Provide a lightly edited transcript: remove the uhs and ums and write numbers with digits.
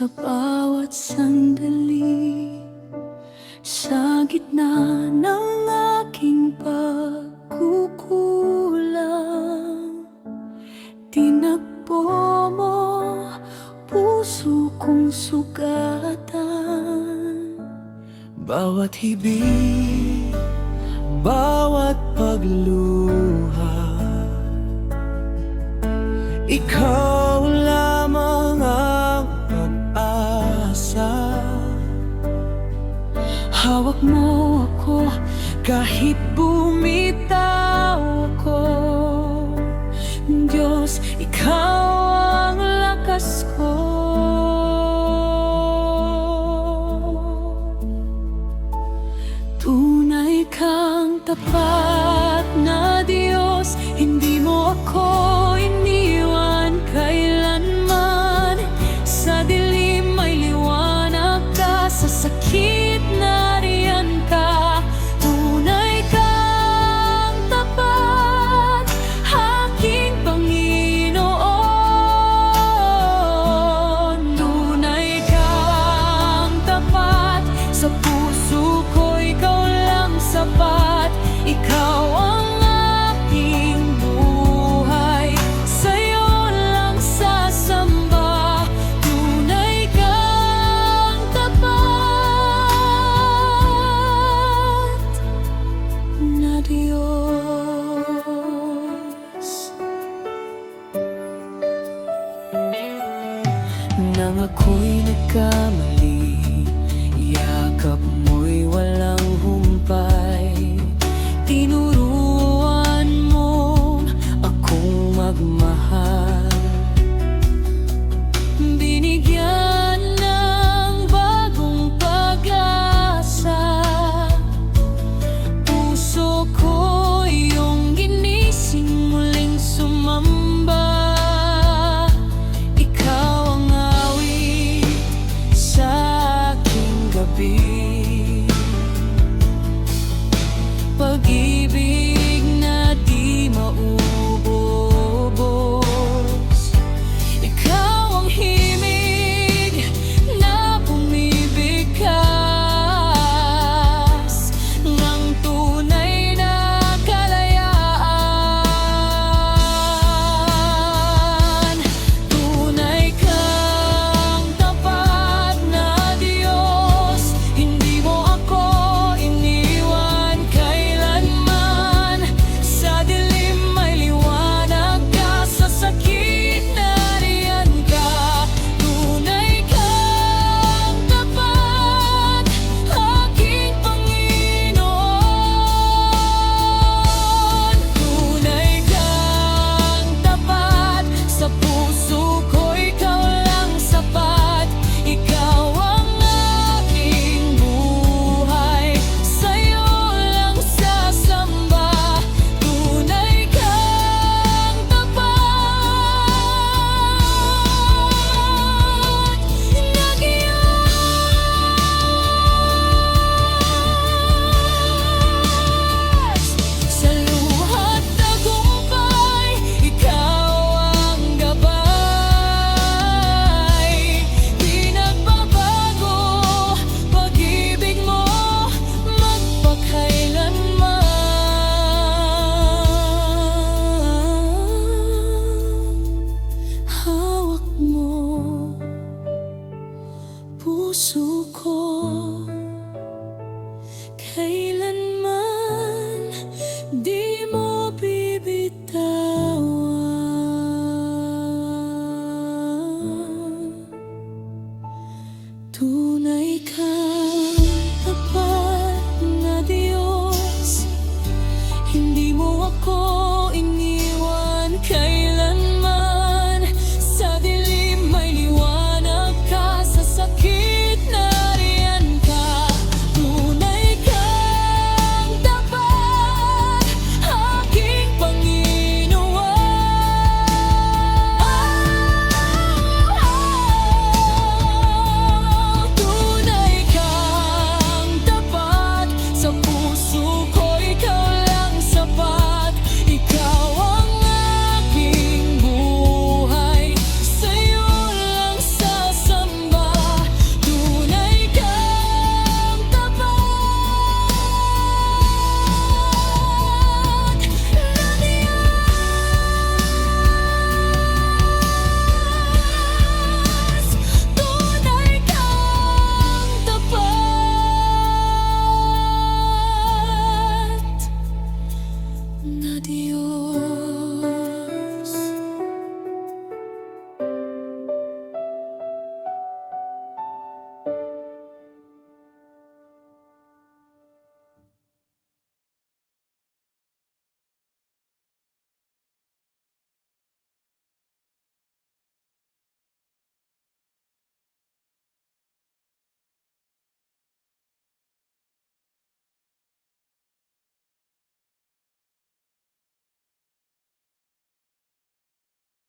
sa bawat sandali. Sa gitna ng aking pagkukulang, tinagpo mo puso kong sugatan. Bawat hibig, bawat pagluha, ikaw lamang ang pag-asa. Hawak mo ako kahit bumitaw ako. Diyos, ikaw ang lakas ko. Tunay kang tapat na Diyos, hindi mo ako iniwan kailanman. Sa dilim may liwanag ka, sa sakit nariyan ka. Tunay kang tapat, aking Panginoon. Tunay kang tapat, sa puso ko ikaw lang sapat. Ikaw ang aking buhay, sa'yo lang sasamba. Tunay kang tapat na Diyos. Nang ako'y nagkamali, yakap mo'y walang humpay. Tinuruan mo akong magmahal, binigyan ng bagong pag-asa. Puso ko iyong ginising, muling sumamba. Ikaw ang awit sa aking gabi, pag-ibig na di maubos. Ikaw ang himig na bumibigkas ng tunay na kalayaan. Tunay kang tapat na Diyos, hindi mo ako iniwan kailanman. Sa dilim may liwanag ka, sa sakit nariyan ka. Tunay kang tapat, aking Panginoon. Tunay kang tapat, sa puso ko ikaw lang sapat. Ikaw ang aking buhay, sa'yo lang sasamba. Tunay kang tapat na Diyos. Sa luhat tagumpay, ikaw ang gabay. Di nagbabago pag-ibig mo magpakailanman. Hawak mo puso ko, kailanman di mo bibitawan.